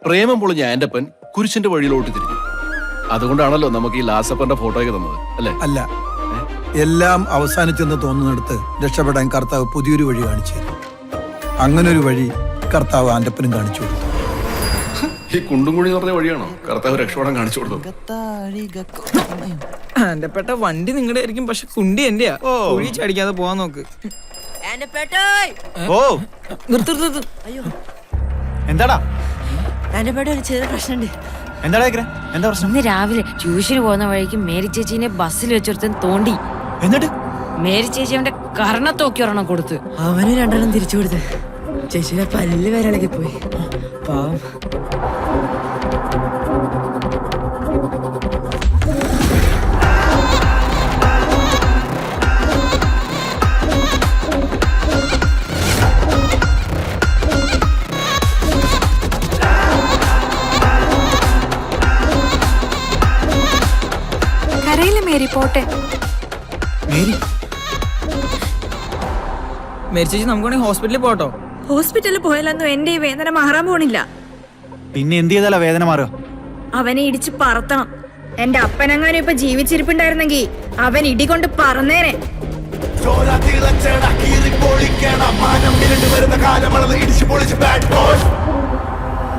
പ്രേമം പൊളിഞ്ഞ ആന്റപ്പൻ കുരിശിന്റെ വഴിയിലോട്ട് തിരിഞ്ഞു. അതുകൊണ്ടാണല്ലോ നമുക്ക് ഈ ലാസപ്പന്റെ ഫോട്ടോയൊക്കെ തന്നത്, അല്ലേ? അല്ല, എല്ലാം അവസാനിച്ചെന്ന് തോന്നുന്നിടത്ത് രക്ഷപ്പെടാൻ കർത്താവ് പുതിയൊരു വഴി കാണിച്ചു തരും. അങ്ങനൊരു വഴി കർത്താവ് ആന്റപ്പനും കാണിച്ചു കൊടുത്തു. ഈ കുണ്ടും കുഴി പറഞ്ഞ വഴിയാണോ കർത്താവ് രക്ഷപ്പെടാൻ കാണിച്ചു കൊടുത്തത്? ആന്റപ്പെട്ട വണ്ടി നിങ്ങളുടെ ആയിരിക്കും, പക്ഷെ കുണ്ടി എന്റെയാ. കുഴി ചടിക്കാതെ പോവാൻ നോക്ക്. എന്താടാ ഒരു ചെറിയ പ്രശ്നമുണ്ട്. എന്താടാ എന്താ പ്രശ്നം? ഇന്ന് രാവിലെ ട്യൂഷന് പോകുന്ന വഴിക്ക് മേരി ചേച്ചീനെ ബസ്സിൽ വെച്ചൊരുത്തൻ തോണ്ടി. എന്നിട്ട് മേരി ചേച്ചി അവന്റെ കർണത്തോക്കി ഒരെണ്ണം കൊടുത്ത്. അവന് രണ്ടെണ്ണം തിരിച്ചു കൊടുത്ത്. ചേച്ചിയുടെ പല്ല് വരെ ഇളകി പോയി. പാവം. മേരി പോട്ടെ. മേരി മേരി ചേച്ചി നമുക്ക് ഹോസ്പിറ്റലിൽ പോട്ടോ. ഹോസ്പിറ്റലിൽ പോയാലൊന്നും എന്റെ ഈ വേദന മാറാൻ പോണില്ല. പിന്നെ എന്ത് ചെയ്താലാ വേദന മാറുക? അവനെ ഇടിച്ച് പറത്തണം. എന്റെ അപ്പനെങ്ങാനും ഇപ്പൊ ജീവിച്ചിരിപ്പുണ്ടായിരുന്നെങ്കിൽ അവൻ ഇടികൊണ്ട് പറന്നേനെ. ഇടിച്ചു പൊളിച്ച് ബാഡ് ബോയ്